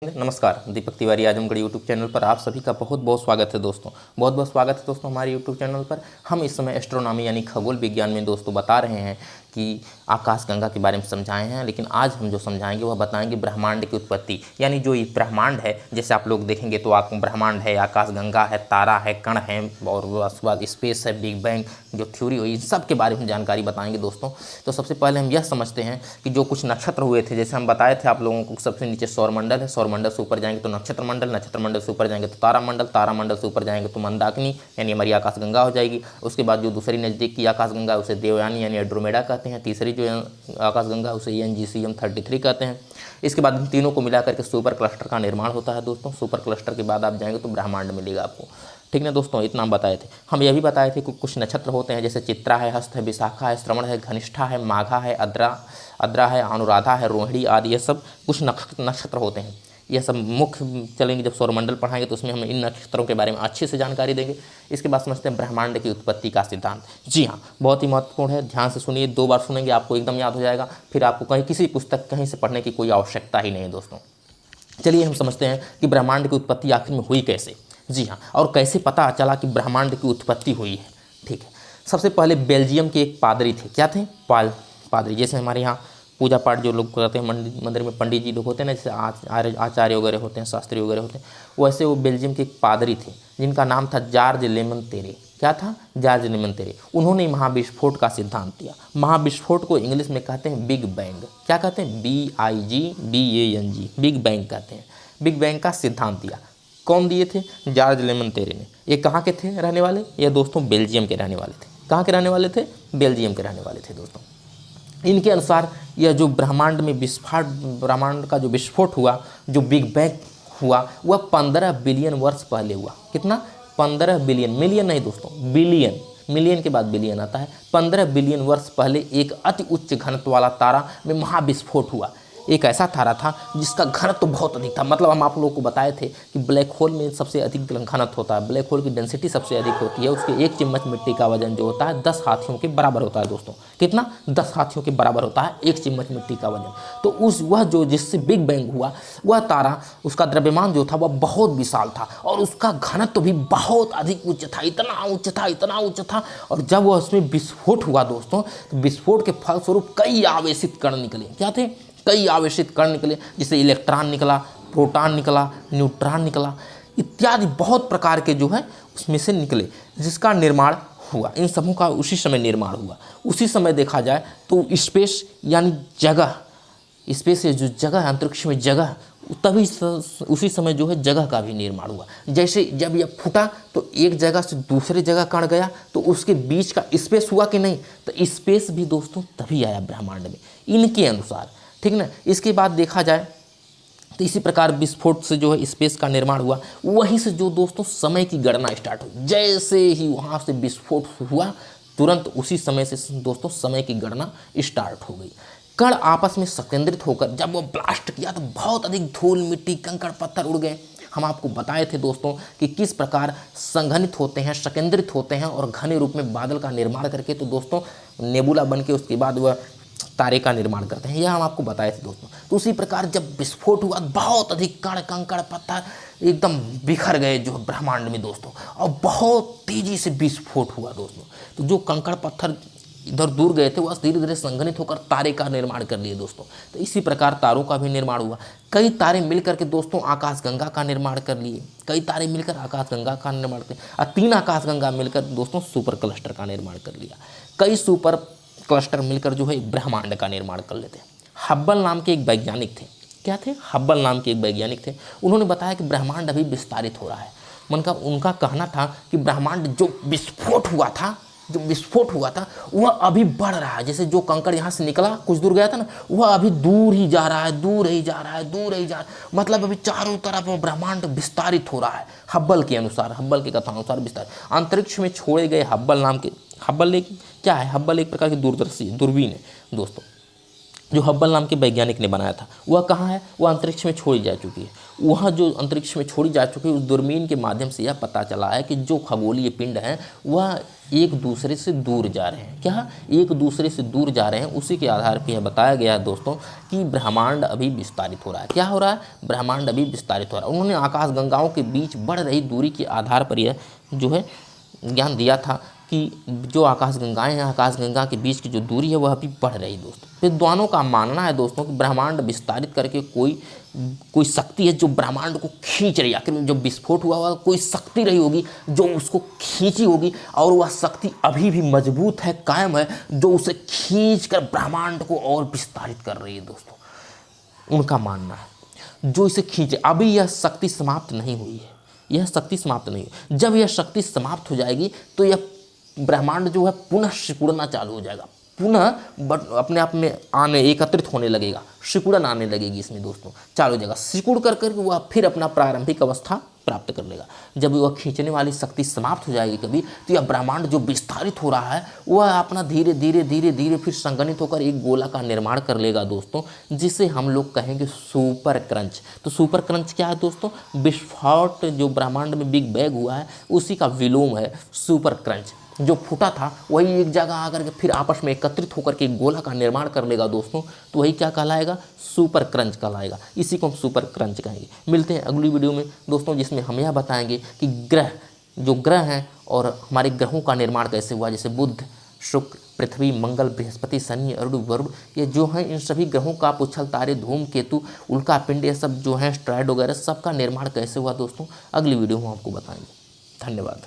नमस्कार, Deepak Tiwari Azamgarh YouTube channel पर आप सभी का बहुत बहुत स्वागत है दोस्तों। बहुत बहुत स्वागत है दोस्तों हमारे यूट्यूब चैनल पर। हम इस समय एस्ट्रोनॉमी यानी खगोल विज्ञान में दोस्तों बता रहे हैं कि आकाशगंगा के बारे में समझाए हैं, लेकिन आज हम जो समझाएंगे वह बताएंगे ब्रह्मांड की उत्पत्ति। यानी जो ये ब्रह्मांड है, जैसे आप लोग देखेंगे तो ब्रह्मांड है, आकाशगंगा है, तारा है, कण है और उसके बाद स्पेस है, बिग बैंग जो थ्योरी हुई, इन सब के बारे में जानकारी बताएंगे दोस्तों। तो सबसे पहले हम यह समझते हैं कि जो कुछ नक्षत्र हुए थे, जैसे हम बताए थे आप लोगों को, सबसे नीचे सौरमंडल है, सौरमंडल से ऊपर जाएंगे तो नक्षत्र मंडल से ऊपर जाएंगे तो तारामंडल से ऊपर जाएंगे तो मंदाकिनी यानी हमारी आकाशगंगा हो जाएगी। उसके बाद जो दूसरी नज़दीक की आकाशगंगा है उसे देवयानी यानी एंड्रोमेडा कहते हैं। तीसरी जो आकाशगंगा है उसे NGCM 33 कहते हैं। इसके बाद इन तीनों को मिला करके सुपर क्लस्टर का निर्माण होता है दोस्तों। सुपर क्लस्टर के बाद आप जाएंगे तो ब्रह्मांड मिलेगा आपको। ठीक ना दोस्तों, इतना हम बताए थे। हम यह भी बताए थे कि कुछ नक्षत्र होते हैं, जैसे चित्रा है, हस्त है, विशाखा है, श्रवण है, घनिष्ठा है, माघा है, आद्रा है, अनुराधा है, रोहिणी आदि, ये सब कुछ नक्षत्र होते हैं। यह सब मुख्य चलेंगे। जब सौरमंडल पढ़ाएंगे तो उसमें हम इन नक्षत्रों के बारे में अच्छे से जानकारी देंगे। इसके बाद समझते हैं ब्रह्मांड की उत्पत्ति का सिद्धांत। जी हाँ, बहुत ही महत्वपूर्ण है, ध्यान से सुनिए, 2 बार सुनेंगे आपको एकदम याद हो जाएगा। फिर आपको कहीं किसी पुस्तक कहीं से पढ़ने की कोई आवश्यकता ही नहीं है दोस्तों। चलिए हम समझते हैं कि ब्रह्मांड की उत्पत्ति आखिर में हुई कैसे। जी हाँ, और कैसे पता चला कि ब्रह्मांड की उत्पत्ति हुई है। ठीक है, सबसे पहले बेल्जियम के एक पादरी थे। क्या थे? पादरी। जैसे हमारे यहाँ पूजा पाठ जो लोग करते हैं, मंदिर में पंडित जी लोग होते हैं ना, जैसे आचार्य वगैरह होते हैं, शास्त्री वगैरह होते हैं, वैसे वो बेल्जियम के एक पादरी थे जिनका नाम था जॉर्ज लेमनतेरे। क्या था? जॉर्ज लेमनतेरे। उन्होंने महाविस्फोट का सिद्धांत दिया। महाविस्फोट को इंग्लिश में कहते हैं बिग बैंग। क्या कहते हैं? BIGBANG, बिग बैंग कहते हैं। बिग बैंग का सिद्धांत दिया। कौन दिए थे? जॉर्ज लेमनतेरे ने। ये कहाँ के थे रहने वाले? ये दोस्तों बेल्जियम के रहने वाले थे। कहाँ के रहने वाले थे? बेल्जियम के रहने वाले थे दोस्तों। इनके अनुसार यह जो ब्रह्मांड का जो विस्फोट हुआ, जो बिग बैंग हुआ, वह 15 बिलियन वर्ष पहले हुआ। कितना? 15 बिलियन, मिलियन नहीं दोस्तों, बिलियन। मिलियन के बाद बिलियन आता है। 15 बिलियन वर्ष पहले एक अति उच्च घनत्व वाला तारा में महाविस्फोट हुआ। एक ऐसा तारा था जिसका घनत्व तो बहुत अधिक था। मतलब हम आप लोगों को बताए थे कि ब्लैक होल में सबसे अधिक घनत्व होता है, ब्लैक होल की डेंसिटी सबसे अधिक होती है। उसके 1 चम्मच मिट्टी का वजन जो होता है 10 हाथियों के बराबर होता है दोस्तों। कितना? 10 हाथियों के बराबर होता है 1 चम्मच मिट्टी का वजन। तो वह जो जिससे बिग बैंग हुआ, वह तारा, उसका द्रव्यमान जो था वह बहुत विशाल था और उसका घनत्व भी बहुत अधिक उच्च था, इतना उच्च था। और जब वह उसमें विस्फोट हुआ दोस्तों, तो विस्फोट के फलस्वरूप कई आवेशित कण निकले। क्या थे? कई आवेशित कण निकले, जिसे इलेक्ट्रॉन निकला, प्रोटॉन निकला, न्यूट्रॉन निकला, इत्यादि बहुत प्रकार के जो है उसमें से निकले, जिसका निर्माण हुआ। इन समूह का उसी समय निर्माण हुआ। उसी समय देखा जाए तो स्पेस यानी जगह, स्पेस से जो जगह है, अंतरिक्ष में जगह, तभी उसी समय जो है जगह का भी निर्माण हुआ। जैसे जब यह फूटा तो एक जगह से दूसरे जगह कण गया तो उसके बीच का स्पेस हुआ कि नहीं? तो स्पेस भी दोस्तों तभी आया ब्रह्मांड में, इनके अनुसार। ठीक ना। इसके बाद देखा जाए तो इसी प्रकार विस्फोट से जो है स्पेस का निर्माण हुआ। वहीं से जो दोस्तों समय की गणना स्टार्ट हुई। जैसे ही वहाँ से विस्फोट हुआ, तुरंत उसी समय से दोस्तों समय की गणना स्टार्ट हो गई। कण आपस में संकेंद्रित होकर जब वो ब्लास्ट किया तो बहुत अधिक धूल, मिट्टी, कंकड़, पत्थर उड़ गए। हम आपको बताए थे दोस्तों कि किस प्रकार संघनित होते हैं, संकेंद्रित होते हैं और घने रूप में बादल का निर्माण करके तो दोस्तों नेबुला बन के उसके बाद वह तारे का निर्माण करते हैं। यह हम आपको बताए थे दोस्तों। तो उसी प्रकार जब विस्फोट हुआ, बहुत अधिक कण, कंकड़, पत्थर एकदम बिखर गए जो ब्रह्मांड में दोस्तों, और बहुत तेजी से विस्फोट हुआ दोस्तों। तो जो कंकड़ पत्थर इधर दूर गए थे वह धीरे धीरे संघनित होकर तारे का निर्माण कर लिए दोस्तों। तो इसी प्रकार तारों का भी निर्माण हुआ। कई तारे मिलकर के दोस्तों आकाशगंगा का निर्माण कर लिए। कई तारे मिलकर आकाशगंगा का निर्माण कर, और 3 आकाशगंगा मिलकर दोस्तों सुपर क्लस्टर का निर्माण कर लिया। कई सुपर क्लस्टर मिलकर जो है ब्रह्मांड का निर्माण कर लेते हैं। हब्बल नाम के एक वैज्ञानिक थे। क्या थे? हब्बल नाम के एक वैज्ञानिक थे। उन्होंने बताया कि ब्रह्मांड अभी विस्तारित हो रहा है। उनका कहना था कि ब्रह्मांड जो विस्फोट हुआ था वह अभी बढ़ रहा है। जैसे जो कंकड़ यहाँ से निकला, कुछ दूर गया था ना, वह अभी दूर ही जा रहा है। मतलब अभी चारों तरफ ब्रह्मांड विस्तारित हो रहा है। हब्बल के अनुसार, हब्बल की कथा अनुसार विस्तार अंतरिक्ष में छोड़े गए हब्बल एक क्या है? हब्बल एक प्रकार की दूरदर्शी दूरबीन है दोस्तों। जो हब्बल नाम के वैज्ञानिक ने बनाया था, वह कहाँ है? वह अंतरिक्ष में छोड़ी जा चुकी है। वह जो अंतरिक्ष में छोड़ी जा चुकी है, उस दूरबीन के माध्यम से यह पता चला है कि जो खगोलीय पिंड हैं वह एक दूसरे से दूर जा रहे हैं। क्या? एक दूसरे से दूर जा रहे हैं। उसी के आधार पर यह बताया गया है दोस्तों कि ब्रह्मांड अभी विस्तारित हो रहा है। क्या हो रहा है? ब्रह्मांड अभी विस्तारित हो रहा है। उन्होंने आकाशगंगाओं के बीच बढ़ रही दूरी के आधार पर यह जो है ज्ञान दिया था कि जो आकाशगंगाएं हैं, आकाशगंगा के बीच की जो दूरी है वह अभी बढ़ रही है दोस्तों। विद्वानों का मानना है दोस्तों कि ब्रह्मांड विस्तारित करके कोई शक्ति है जो ब्रह्मांड को खींच रही है। आखिर में जो विस्फोट हुआ होगा, कोई शक्ति रही होगी जो उसको खींची होगी, और वह शक्ति अभी भी मजबूत है, कायम है, जो उसे खींच कर ब्रह्मांड को और विस्तारित कर रही है दोस्तों। उनका मानना है जो इसे खींचे, अभी यह शक्ति समाप्त नहीं हुई है, यह शक्ति समाप्त नहीं है। जब यह शक्ति समाप्त हो जाएगी तो यह ब्रह्मांड जो है पुनः सिकुड़ना चालू हो जाएगा, पुनः अपने आप में आने एकत्रित होने लगेगा, सिकुड़न आने लगेगी इसमें दोस्तों, चालू हो जाएगा। सिकुड़ कर वह फिर अपना प्रारंभिक अवस्था प्राप्त कर लेगा। जब वह खींचने वाली शक्ति समाप्त हो जाएगी कभी, तो यह ब्रह्मांड जो विस्तारित हो रहा है वह अपना धीरे धीरे फिर संगठित होकर एक गोला का निर्माण कर लेगा दोस्तों, जिसे हम लोग कहेंगे सुपर क्रंच। तो सुपर क्रंच क्या है दोस्तों? विस्फोट जो ब्रह्मांड में बिग बैंग हुआ है उसी का विलोम है सुपर क्रंच। जो फूटा था वही एक जगह आकर के फिर आपस में एकत्रित होकर के एक गोला का निर्माण कर लेगा दोस्तों, तो वही क्या कहलाएगा? सुपर क्रंच कहलाएगा। इसी को हम सुपर क्रंच कहेंगे। मिलते हैं अगली वीडियो में दोस्तों, जिसमें हम यह बताएंगे कि ग्रह हैं और हमारे ग्रहों का निर्माण कैसे हुआ, जैसे बुध, शुक्र, पृथ्वी, मंगल, बृहस्पति, शनि, अरुण, वरुण, ये जो हैं इन सभी ग्रहों का पुच्छल तारे, धूमकेतु, उल्का पिंड, ये सब जो हैं एस्टेरॉयड वगैरह, सबका निर्माण कैसे हुआ दोस्तों, अगली वीडियो में आपको बताएंगे। धन्यवाद।